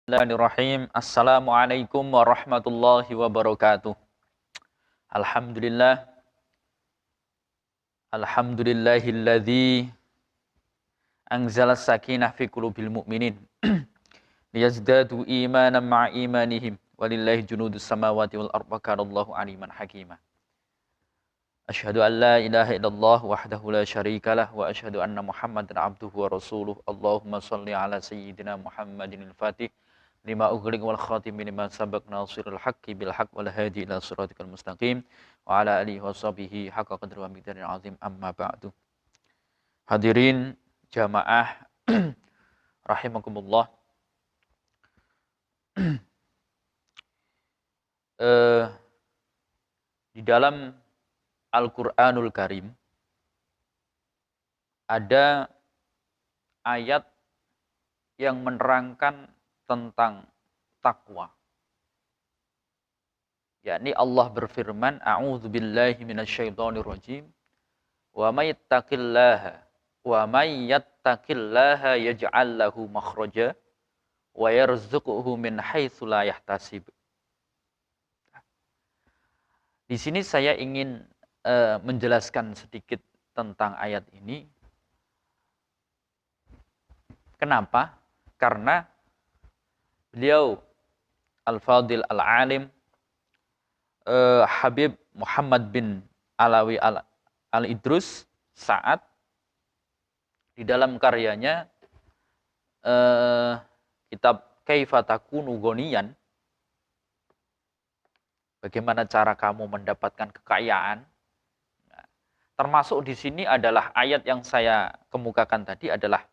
Bismillahirrahmanirrahim. Assalamualaikum warahmatullahi wabarakatuh. Alhamdulillah. Alhamdulillahilladzi anzala sakinah fi qulubil mu'minin liyazdadu imanan ma'a imanihim walillahi junudus samawati wal ardi wa kanallahu aliman hakima. Asyhadu an la ilaha illallah wahdahu la syarikalah wa asyhadu anna Muhammadan abduhu wa rasuluh. Allahumma shalli ala sayyidina Muhammadin al-Fatih lima ughliq wal khatim lima sabaq nasirul haqqi bil haqq wal hadi ila siratikal mustaqim wa ala alihi washabihi haqqa qadri wa miqdaril azim amma ba'du. Hadirin jamaah rahimakumullah. Di dalam Al-Qur'anul Karim ada ayat yang menerangkan tentang takwa. Yakni Allah berfirman, a'udzubillahi minasyaitonirrajim, wa may yattaqillaha yaj'al lahu makhraja wa yarzuqhu min haitsu la yahtasib. Di sini saya ingin menjelaskan sedikit tentang ayat ini. Kenapa? Karena beliau Al-Fadil Al-Alim Habib Muhammad bin Alawi Al-Idrus Sa'ad di dalam karyanya kitab Kaifa Takunu Ghaniyan, bagaimana cara kamu mendapatkan kekayaan. Termasuk di sini adalah ayat yang saya kemukakan tadi adalah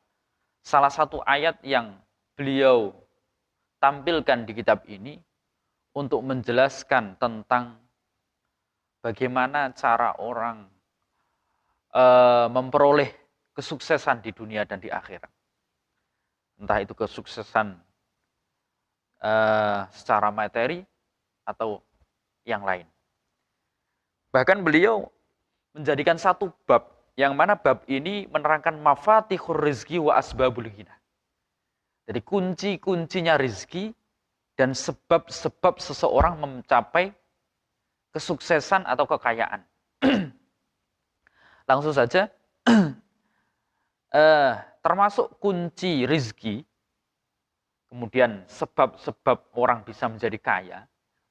salah satu ayat yang beliau tampilkan di kitab ini untuk menjelaskan tentang bagaimana cara orang memperoleh kesuksesan di dunia dan di akhirat. Entah itu kesuksesan secara materi atau yang lain. Bahkan beliau menjadikan satu bab, yang mana bab ini menerangkan mafatihur rizki wa asbabul ghina. Jadi kunci-kuncinya rizki dan sebab-sebab seseorang mencapai kesuksesan atau kekayaan. Langsung saja, termasuk kunci rizki, kemudian sebab-sebab orang bisa menjadi kaya,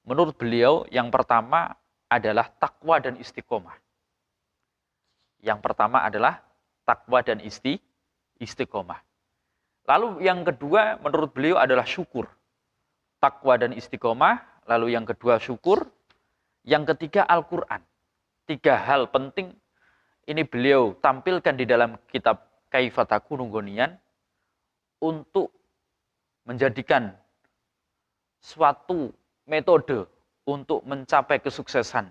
menurut beliau yang pertama adalah takwa dan istiqomah. Yang pertama adalah takwa dan istiqomah. Lalu yang kedua menurut beliau adalah syukur. Takwa dan istiqomah, lalu yang kedua syukur, yang ketiga Al-Quran. 3 hal penting ini beliau tampilkan di dalam kitab Kaifa Takunu Ghaniyan untuk menjadikan suatu metode untuk mencapai kesuksesan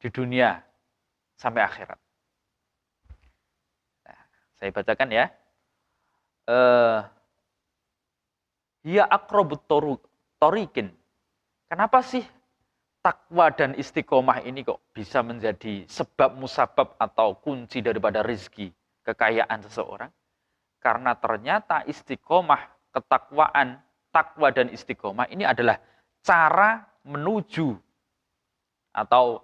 di dunia sampai akhirat. Nah, saya bacakan ya. Hiya aqrabut thoriqin. Kenapa sih takwa dan istiqomah ini kok bisa menjadi sebab musabab atau kunci daripada rezeki, kekayaan seseorang? Karena ternyata istiqomah, ketakwaan, takwa dan istiqomah ini adalah cara menuju atau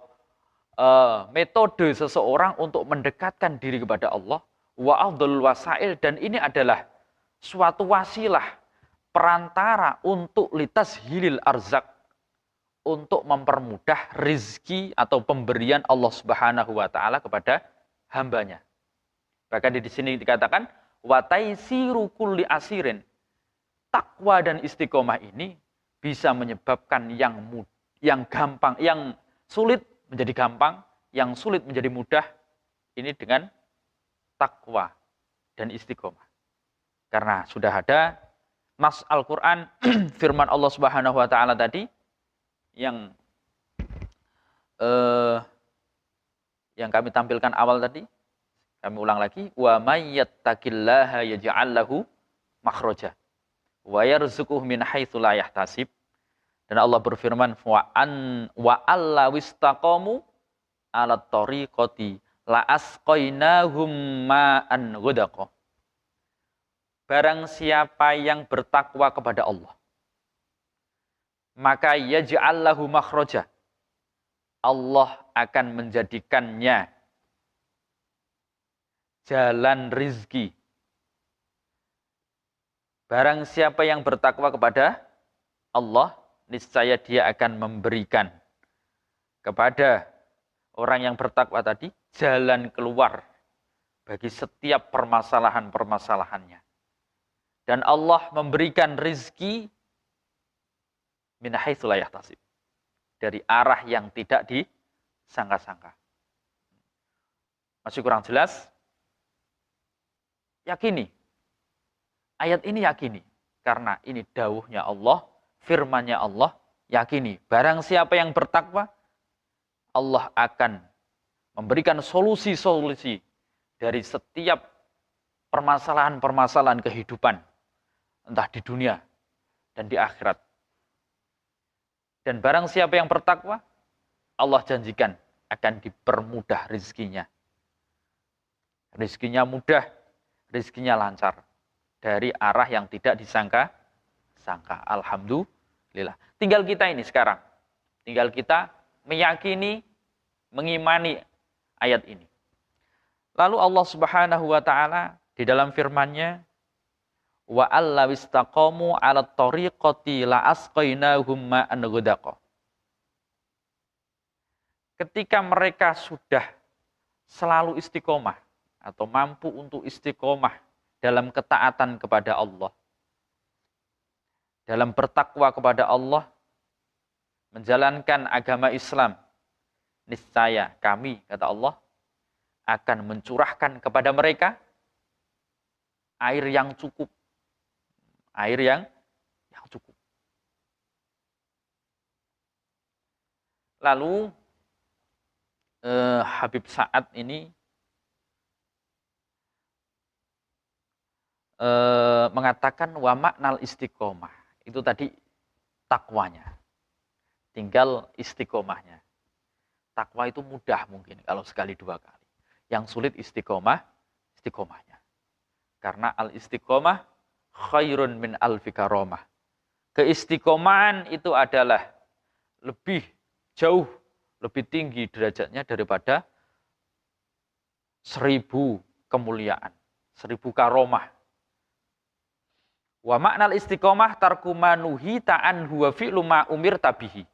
metode seseorang untuk mendekatkan diri kepada Allah, wa afdhalul wasail, dan ini adalah suatu wasilah perantara untuk litas hilil arzak, untuk mempermudah rizki atau pemberian Allah Subhanahu wa taala kepada hambanya. Bahkan di sini dikatakan wa taisiru kulli asirin. Takwa dan istiqomah ini bisa menyebabkan yang gampang, yang sulit menjadi gampang, yang sulit menjadi mudah, ini dengan takwa dan istiqomah. Karena sudah ada nas Al-Quran, firman Allah Subhanahu wa taala tadi yang kami tampilkan awal tadi, kami ulang lagi, wa may yattaqillaha yaj'al lahu makhraja wa yarzuquhu min haitsu la yahtasib. Dan Allah berfirman, wa allawistaqamu ala tariqati la asqainahum ma'an ghadaqa. Barang siapa yang bertakwa kepada Allah, maka yaj'al lahu makhraja. Allah akan menjadikannya jalan rizki. Barang siapa yang bertakwa kepada Allah, niscaya dia akan memberikan kepada orang yang bertakwa tadi jalan keluar bagi setiap permasalahan-permasalahannya. Dan Allah memberikan rizki min haitsu la yahtasib, dari arah yang tidak disangka-sangka. Masih kurang jelas? Yakini. Ayat ini yakini. Karena ini dawuhnya Allah, firmannya Allah, yakini. Barang siapa yang bertakwa, Allah akan memberikan solusi-solusi dari setiap permasalahan-permasalahan kehidupan. Entah di dunia dan di akhirat. Dan barang siapa yang bertakwa, Allah janjikan akan dipermudah rizkinya. Rizkinya mudah, rizkinya lancar. Dari arah yang tidak disangka-sangka. Alhamdulillah. Tinggal kita ini sekarang. Tinggal kita meyakini, mengimani ayat ini. Lalu Allah Subhanahu wa taala di dalam firman-Nya, wa allaw istaqamu 'alat thariqati la asqainahum ma'an ghadaqa. Ketika mereka sudah selalu istiqomah atau mampu untuk istiqomah dalam ketaatan kepada Allah, dalam bertakwa kepada Allah, menjalankan agama Islam, niscaya kami, kata Allah, akan mencurahkan kepada mereka air yang cukup. Air yang cukup. Lalu Habib Sa'ad ini mengatakan wa maknal istiqomah. Itu tadi takwanya. Tinggal istiqomahnya. Takwa itu mudah mungkin kalau sekali dua kali. Yang sulit istiqomahnya. Karena al-istiqomah khairun min alfi karomah. Keistiqomahan itu adalah jauh lebih tinggi derajatnya daripada 1000 kemuliaan, 1000 karomah. Wa maknal istiqomah tarkumanuhi ta'an huwa fi'lu ma umir tabihi.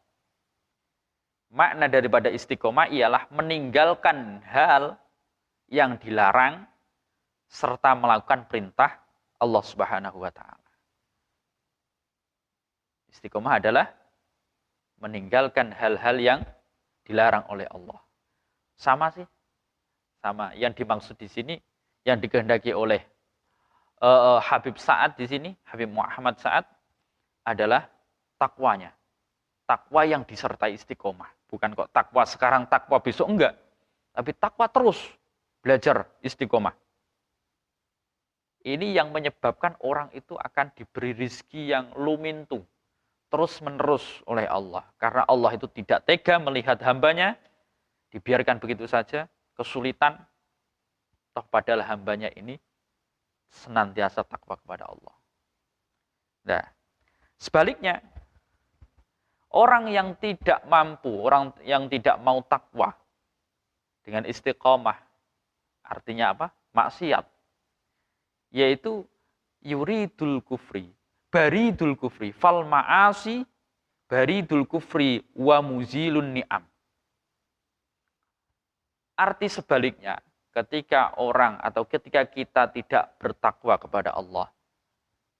Makna daripada istiqomah ialah meninggalkan hal yang dilarang serta melakukan perintah Allah Subhanahu wa taala. Istiqomah adalah meninggalkan hal-hal yang dilarang oleh Allah. Sama sih. Sama yang dimaksud di sini, yang dikehendaki oleh Habib Sa'ad di sini, Habib Muhammad Sa'ad adalah takwanya. Takwa yang disertai istiqomah. Bukan kok takwa sekarang, takwa besok, enggak. Tapi takwa terus belajar istiqomah. Ini yang menyebabkan orang itu akan diberi rizki yang lumintu. Terus menerus oleh Allah. Karena Allah itu tidak tega melihat hambanya, dibiarkan begitu saja, kesulitan. Toh padahal hambanya ini senantiasa takwa kepada Allah. Nah, sebaliknya, orang yang tidak mampu, orang yang tidak mau takwa dengan istiqomah, artinya apa? Maksiat. Yaitu yuridul kufri, baridul kufri, fal ma'asi, baridul kufri, wa muzilun ni'am. Arti sebaliknya, ketika orang atau ketika kita tidak bertakwa kepada Allah,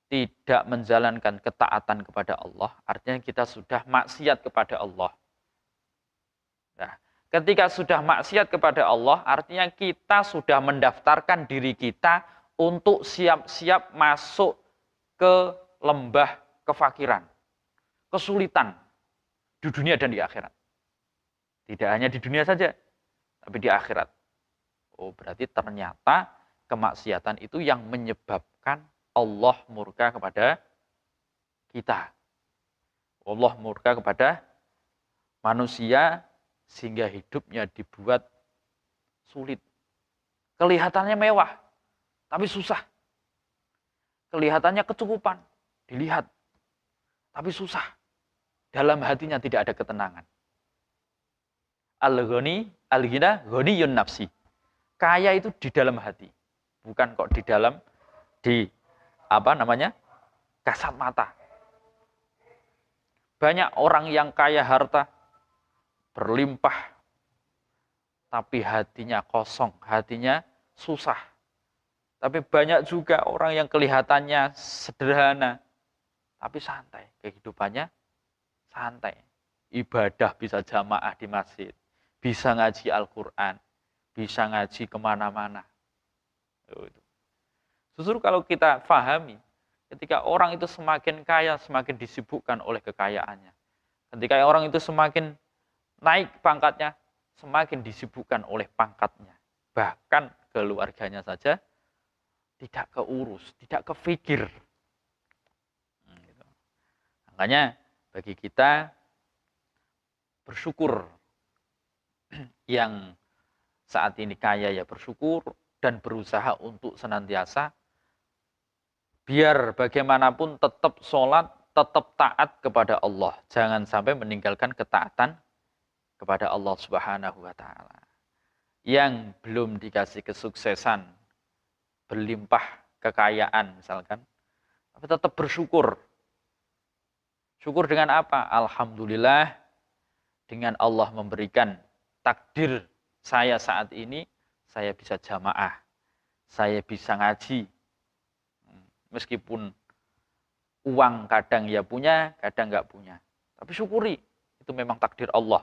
tidak menjalankan ketaatan kepada Allah, artinya kita sudah maksiat kepada Allah. Nah, ketika sudah maksiat kepada Allah, artinya kita sudah mendaftarkan diri kita untuk siap-siap masuk ke lembah kefakiran, kesulitan di dunia dan di akhirat. Tidak hanya di dunia saja, tapi di akhirat. Oh, berarti ternyata kemaksiatan itu yang menyebabkan Allah murka kepada kita. Allah murka kepada manusia sehingga hidupnya dibuat sulit. Kelihatannya mewah, tapi susah. Kelihatannya kecukupan, dilihat, tapi susah. dalam hatinya tidak ada ketenangan. Al-ghina ghaniyun nafsi. Kaya itu di dalam hati, bukan kok di kasat mata. Banyak orang yang kaya harta, berlimpah, tapi hatinya kosong, hatinya susah. Tapi banyak juga orang yang kelihatannya sederhana, tapi santai, kehidupannya santai. Ibadah bisa jamaah di masjid, bisa ngaji Al-Quran, bisa ngaji kemana-mana. Justru kalau kita pahami, ketika orang itu semakin kaya, semakin disibukkan oleh kekayaannya. Ketika orang itu semakin naik pangkatnya, semakin disibukkan oleh pangkatnya. Bahkan keluarganya saja tidak keurus, tidak kepikir. Makanya bagi kita bersyukur, yang saat ini kaya ya bersyukur dan berusaha untuk senantiasa biar bagaimanapun tetap sholat, tetap taat kepada Allah. Jangan sampai meninggalkan ketaatan kepada Allah Subhanahu wa Ta'ala. Yang belum dikasih kesuksesan, berlimpah kekayaan misalkan, tapi tetap bersyukur. Syukur dengan apa? Alhamdulillah, dengan Allah memberikan takdir saya saat ini, saya bisa jamaah, saya bisa ngaji. Meskipun uang kadang ya punya, kadang nggak punya. Tapi syukuri, itu memang takdir Allah.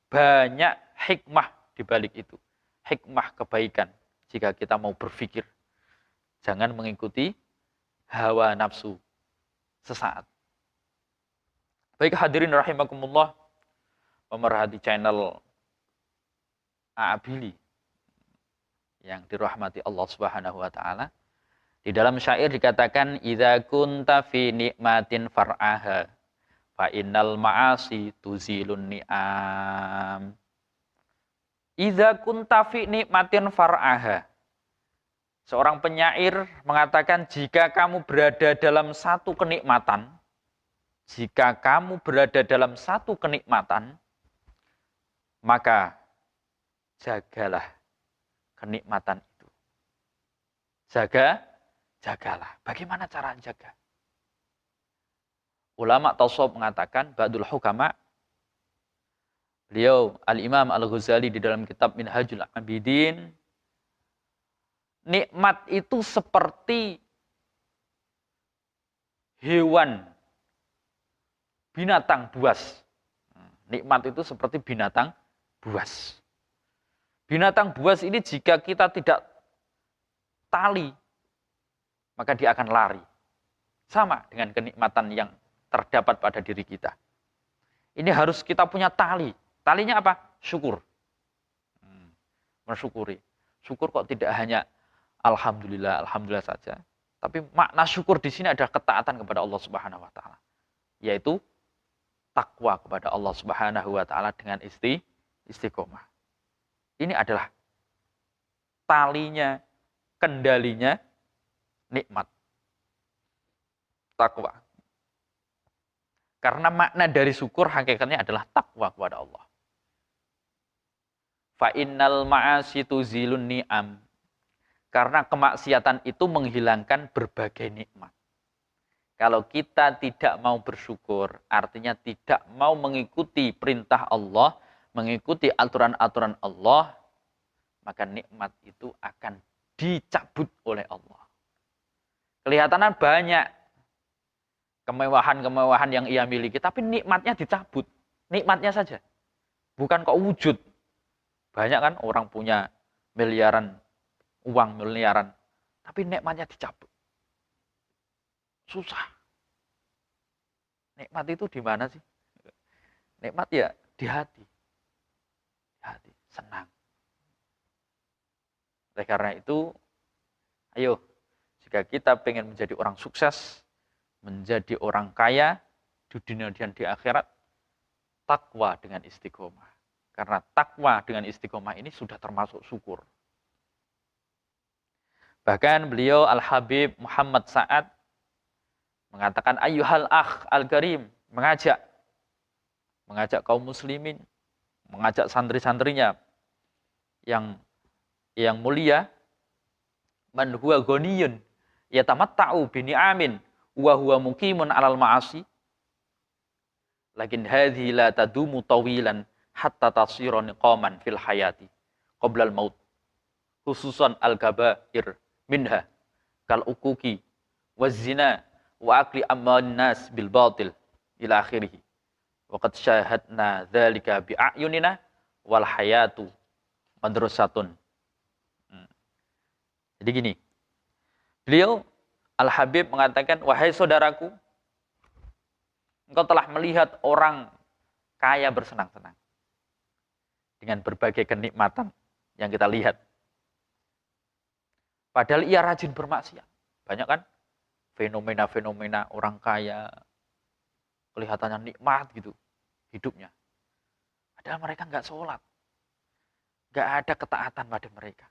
Banyak hikmah di balik itu. Hikmah kebaikan jika kita mau berpikir. Jangan mengikuti hawa nafsu sesaat. Baik hadirin rahimakumullah, pemerhati channel A'abili yang dirahmati Allah Subhanahu wa Ta'ala. Di dalam syair dikatakan, idza kunta fi nikmatin far'aha fa innal ma'asi tuzilun ni'am. Idza kunta fi nikmatin far'aha. Seorang penyair mengatakan, jika kamu berada dalam satu kenikmatan, maka jagalah kenikmatan itu. Jagalah. Bagaimana cara jaga? Ulama tasawuf mengatakan, ba'dul hukama, beliau Al-Imam Al-Ghazali di dalam kitab Minhajul Abidin, nikmat itu seperti hewan, binatang buas. Nikmat itu seperti binatang buas. Binatang buas ini jika kita tidak tali, maka dia akan lari. Sama dengan kenikmatan yang terdapat pada diri kita. Ini harus kita punya tali. Talinya apa? Syukur. Mensyukuri. Syukur kok tidak hanya alhamdulillah saja. Tapi makna syukur di sini adalah ketaatan kepada Allah Subhanahu wa Ta'ala. Yaitu takwa kepada Allah Subhanahu wa Ta'ala dengan istiqomah. Ini adalah talinya, kendalinya nikmat. Takwa. Karena makna dari syukur hakikatnya adalah takwa kepada Allah. Fa innal ma'asi tuzilun ni'am. Karena kemaksiatan itu menghilangkan berbagai nikmat. Kalau kita tidak mau bersyukur, artinya tidak mau mengikuti perintah Allah, mengikuti aturan-aturan Allah, maka nikmat itu akan dicabut oleh Allah. Kelihatannya banyak kemewahan-kemewahan yang ia miliki, tapi nikmatnya dicabut. Nikmatnya saja. Bukan kok wujud. Banyak kan orang punya miliaran, uang miliaran, tapi nikmatnya dicabut. Susah. Nikmat itu di mana sih? Nikmat ya di hati. Hati, senang. Oleh karena itu, ayo, jika kita pengen menjadi orang sukses, menjadi orang kaya di dunia dan di akhirat, takwa dengan istiqomah. Karena takwa dengan istiqomah ini sudah termasuk syukur. Bahkan beliau Al-Habib Muhammad Sa'ad mengatakan, ayyuhal akh al-karim, mengajak mengajak kaum muslimin, mengajak santri-santrinya yang mulia, man huwa ghaniyun yatamatta'u bi ni'amin wa huwa muqimun 'alal ma'asi, lakin hadhihi la tadumu tawilan hatta tasira niqaman fil hayati qabla al maut, khususan al kabair minha kal uquqi waz zina wa akli amwalin nas bil batil ila akhirih. Wa qad syahadna dzalika bi a'yunina wal hayatu madrasatun. Jadi gini, beliau Al-Habib mengatakan, wahai saudaraku, engkau telah melihat orang kaya bersenang-senang dengan berbagai kenikmatan yang kita lihat. Padahal ia rajin bermaksiat. Banyak kan fenomena-fenomena orang kaya, kelihatannya nikmat gitu hidupnya. Padahal mereka nggak sholat. Nggak ada ketaatan pada mereka.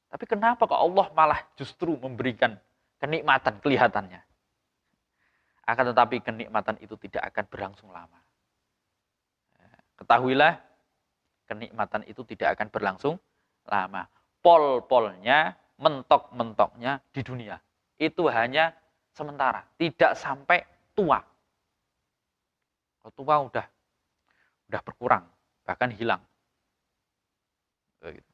Tapi kenapa kok Allah malah justru memberikan kenikmatan kelihatannya? Akan tetapi kenikmatan itu tidak akan berlangsung lama. Ketahuilah, kenikmatan itu tidak akan berlangsung lama. Pol-polnya, mentok-mentoknya di dunia. Itu hanya sementara, tidak sampai tua. Kalau tua udah berkurang, bahkan hilang. Begitu.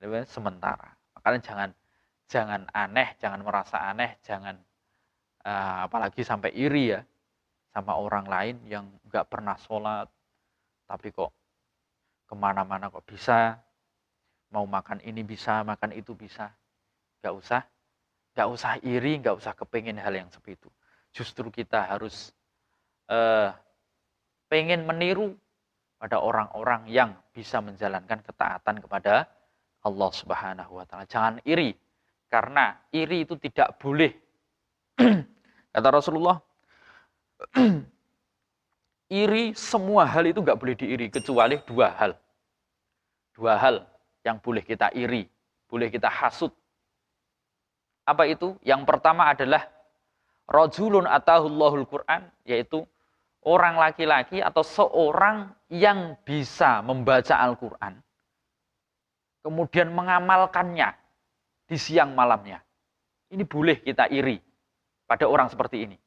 Jadi sementara. Makanya jangan aneh, jangan merasa aneh, jangan apalagi sampai iri ya sama orang lain yang nggak pernah sholat, tapi kok kemana-mana kok bisa, mau makan ini bisa, makan itu bisa. Nggak usah iri, nggak usah kepingin hal yang seperti itu. Justru kita harus pengen meniru pada orang-orang yang bisa menjalankan ketaatan kepada Allah Subhanahu wa taala. Jangan iri, karena iri itu tidak boleh. Kata Rasulullah, iri, semua hal itu nggak boleh diiri, kecuali dua hal. Dua hal yang boleh kita iri, boleh kita hasud. Apa itu? Yang pertama adalah rajulun atahullahul Qur'an, yaitu orang laki-laki atau seorang yang bisa membaca Al-Quran, kemudian mengamalkannya di siang malamnya. Ini boleh kita iri pada orang seperti ini.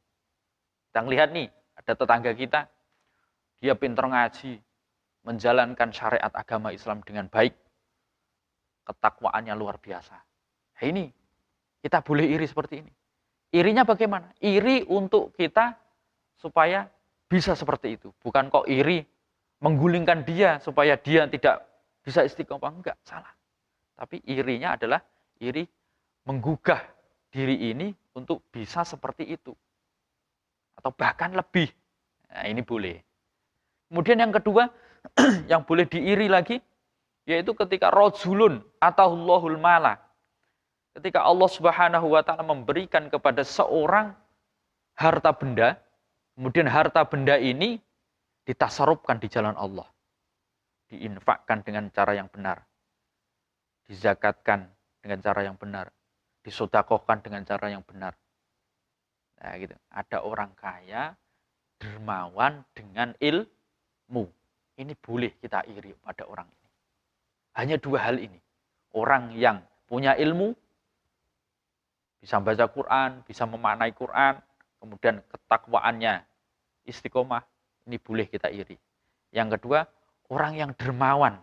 Kita lihat nih, ada tetangga kita, dia pintar ngaji, menjalankan syariat agama Islam dengan baik, ketakwaannya luar biasa. Nah, ini kita boleh iri seperti ini. Irinya bagaimana? Iri untuk kita supaya bisa seperti itu. Bukan kok iri menggulingkan dia supaya dia tidak bisa istiqomah. Enggak, salah. Tapi irinya adalah iri menggugah diri ini untuk bisa seperti itu. Atau bahkan lebih. Nah, ini boleh. Kemudian yang kedua, yang boleh diiri lagi, yaitu ketika rajulun atahullahul mala. Ketika Allah Subhanahu wa taala memberikan kepada seorang harta benda, kemudian harta benda ini ditasarrufkan di jalan Allah. Diinfakkan dengan cara yang benar. Dizakatkan dengan cara yang benar. Disedekahkan dengan cara yang benar. Nah, gitu. Ada orang kaya, dermawan dengan ilmu. Ini boleh kita iri pada orang ini. Hanya dua hal ini. Orang yang punya ilmu, bisa membaca Quran, bisa memaknai Quran, kemudian ketakwaannya istiqomah, ini boleh kita iri. Yang kedua, orang yang dermawan.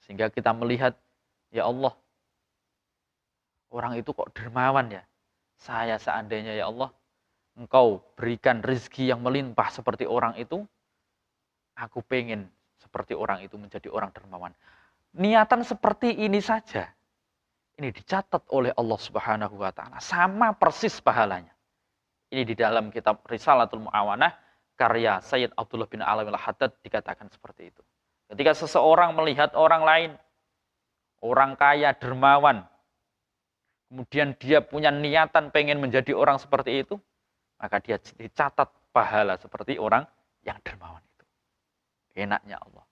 Sehingga kita melihat, ya Allah, orang itu kok dermawan ya. Saya seandainya ya Allah, Engkau berikan rezeki yang melimpah seperti orang itu, aku pengen seperti orang itu menjadi orang dermawan. Niatan seperti ini saja, ini dicatat oleh Allah Subhanahu wa taala, sama persis pahalanya. Ini di dalam kitab Risalatul Mu'awanah karya Sayyid Abdullah bin Alwi al-Haddad dikatakan seperti itu. Ketika seseorang melihat orang lain, orang kaya, dermawan, kemudian dia punya niatan pengen menjadi orang seperti itu, maka dia dicatat pahala seperti orang yang dermawan itu. Enaknya Allah.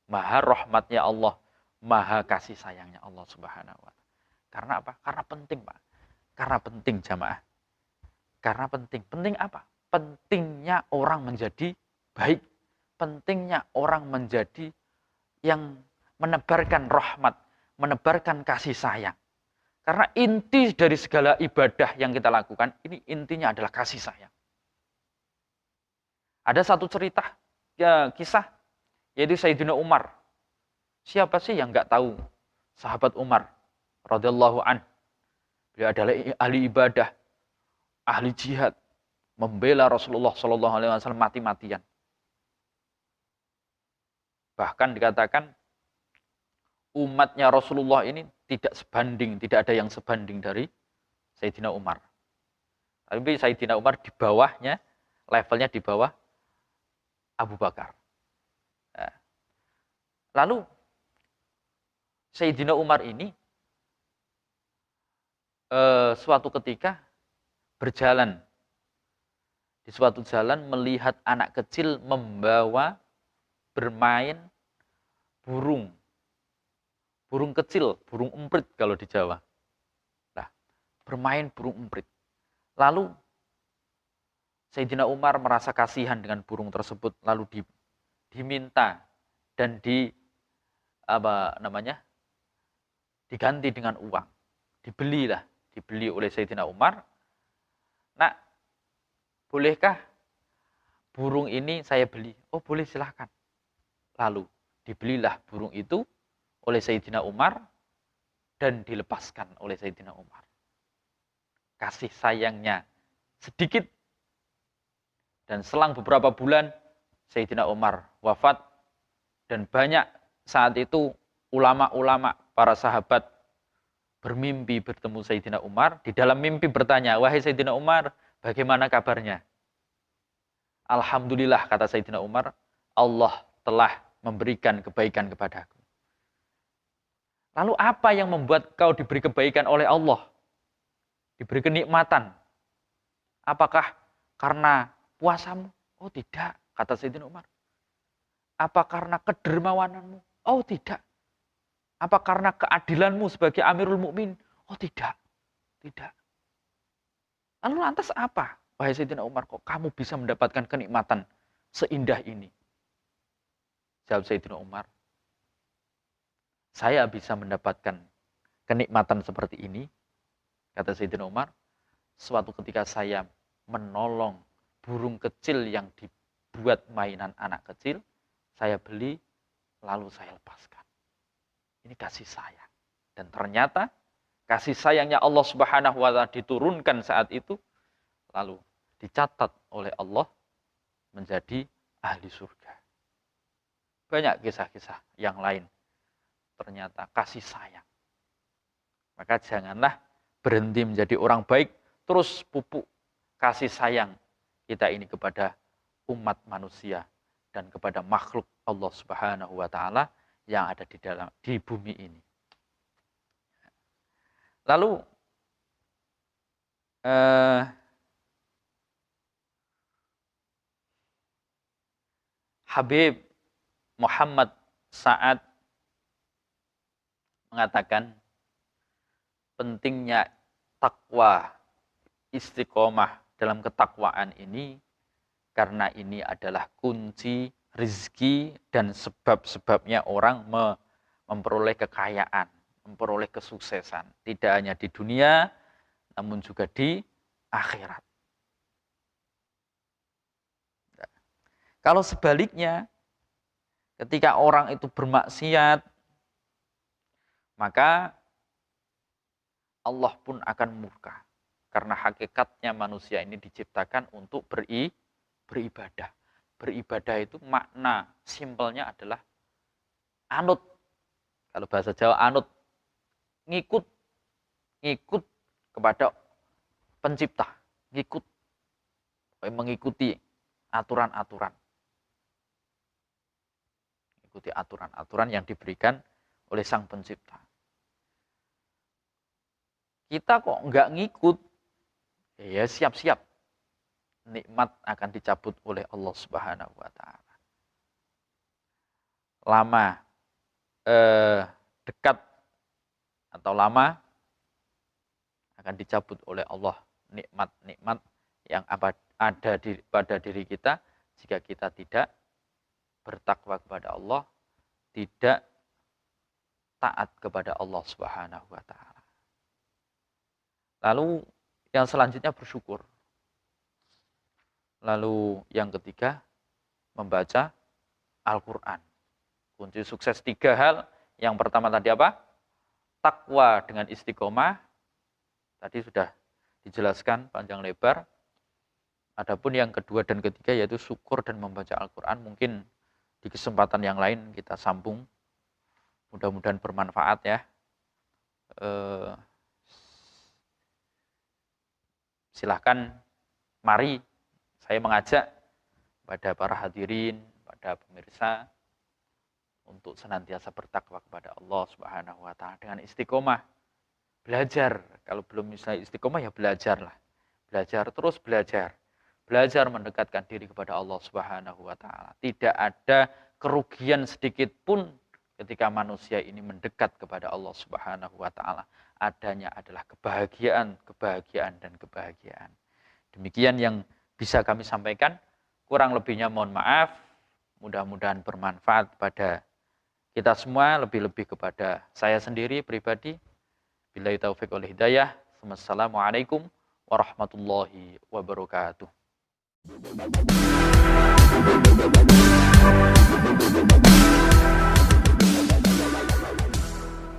Maha rahmatnya Allah, maha kasih sayangnya Allah Subhanahu wa taala. Karena apa? Karena penting, Pak. Karena penting jamaah. Karena penting. Penting apa? pentingnya orang menjadi baik, pentingnya orang menjadi yang menebarkan rahmat, menebarkan kasih sayang. Karena inti dari segala ibadah yang kita lakukan, ini intinya adalah kasih sayang. Ada satu cerita, ya kisah, yaitu Sayyidina Umar. Siapa sih yang nggak tahu sahabat Umar radhiyallahu an? Beliau adalah ahli ibadah, ahli jihad, membela Rasulullah Shallallahu Alaihi Wasallam mati-matian. Bahkan dikatakan umatnya Rasulullah ini tidak sebanding, tidak ada yang sebanding dari Sayyidina Umar. Tapi Sayyidina Umar di bawahnya, levelnya di bawah Abu Bakar. Nah, lalu Sayyidina Umar ini suatu ketika berjalan di suatu jalan melihat anak kecil membawa bermain burung kecil, burung emprit kalau di Jawa. Nah, bermain burung emprit. Lalu Sayyidina Umar merasa kasihan dengan burung tersebut, lalu diminta dan diganti dengan uang. Dibeli oleh Sayyidina Umar. Nah, bolehkah burung ini saya beli? Oh, boleh, silahkan. Lalu dibelilah burung itu oleh Sayyidina Umar dan dilepaskan oleh Sayyidina Umar. Kasih sayangnya sedikit dan selang beberapa bulan Sayyidina Umar wafat dan banyak saat itu ulama-ulama para sahabat bermimpi bertemu Sayyidina Umar. Di dalam mimpi bertanya, wahai Sayyidina Umar, bagaimana kabarnya? Alhamdulillah, kata Sayyidina Umar, Allah telah memberikan kebaikan kepadaku. Lalu apa yang membuat kau diberi kebaikan oleh Allah? Diberi kenikmatan. Apakah karena puasamu? Oh tidak, kata Sayyidina Umar. Apa karena kedermawananmu? Oh tidak. Apa karena keadilanmu sebagai Amirul Mukminin? Oh tidak. Tidak. Lalu lantas apa? Wahai Sayyidina Umar, kok kamu bisa mendapatkan kenikmatan seindah ini? Jawab Sayyidina Umar, saya bisa mendapatkan kenikmatan seperti ini, kata Sayyidina Umar, suatu ketika saya menolong burung kecil yang dibuat mainan anak kecil, saya beli, lalu saya lepaskan. Ini kasih sayang. Dan ternyata kasih sayangnya Allah Subhanahu wa Ta'ala diturunkan saat itu, lalu dicatat oleh Allah menjadi ahli surga. Banyak kisah-kisah yang lain. Ternyata kasih sayang. Maka janganlah berhenti menjadi orang baik, terus pupuk kasih sayang kita ini kepada umat manusia dan kepada makhluk Allah Subhanahu wa Ta'ala yang ada di bumi ini. Lalu Habib Muhammad Sa'ad mengatakan pentingnya takwa, istiqomah dalam ketakwaan ini karena ini adalah kunci rezeki dan sebab-sebabnya orang memperoleh kekayaan, memperoleh kesuksesan, tidak hanya di dunia namun juga di akhirat. Kalau sebaliknya, ketika orang itu bermaksiat, maka Allah pun akan murka. Karena hakikatnya manusia ini diciptakan untuk beribadah. Beribadah itu makna simpelnya adalah anut. Kalau bahasa Jawa anut, ngikut kepada pencipta, mengikuti aturan-aturan. Ikuti aturan-aturan yang diberikan oleh sang pencipta. Kita kok nggak ngikut, ya siap-siap nikmat akan dicabut oleh Allah Subhanahu wa Ta'ala. Lama dekat atau lama akan dicabut oleh Allah nikmat-nikmat yang ada pada diri kita jika kita tidak bertakwa kepada Allah, tidak taat kepada Allah Subhanahu wa taala. Lalu yang selanjutnya bersyukur. Lalu yang ketiga membaca Al-Qur'an. Kunci sukses 3 hal. Yang pertama tadi apa? Takwa dengan istiqomah. Tadi sudah dijelaskan panjang lebar. Adapun yang kedua dan ketiga yaitu syukur dan membaca Al-Qur'an. Mungkin di kesempatan yang lain kita sambung. Mudah-mudahan bermanfaat ya. Silahkan, mari saya mengajak pada para hadirin, pada pemirsa untuk senantiasa bertakwa kepada Allah Subhanahu wa taala dengan istiqomah. Belajar, kalau belum misalnya istiqomah ya belajarlah. Belajar terus belajar. Belajar mendekatkan diri kepada Allah Subhanahu wa taala. Tidak ada kerugian sedikit pun ketika manusia ini mendekat kepada Allah Subhanahu wa taala. Adanya adalah kebahagiaan, kebahagiaan dan kebahagiaan. Demikian yang bisa kami sampaikan. Kurang lebihnya mohon maaf. Mudah-mudahan bermanfaat pada kita semua, lebih-lebih kepada saya sendiri pribadi. Billahi taufiq wal hidayah. Wassalamualaikum warahmatullahi wabarakatuh.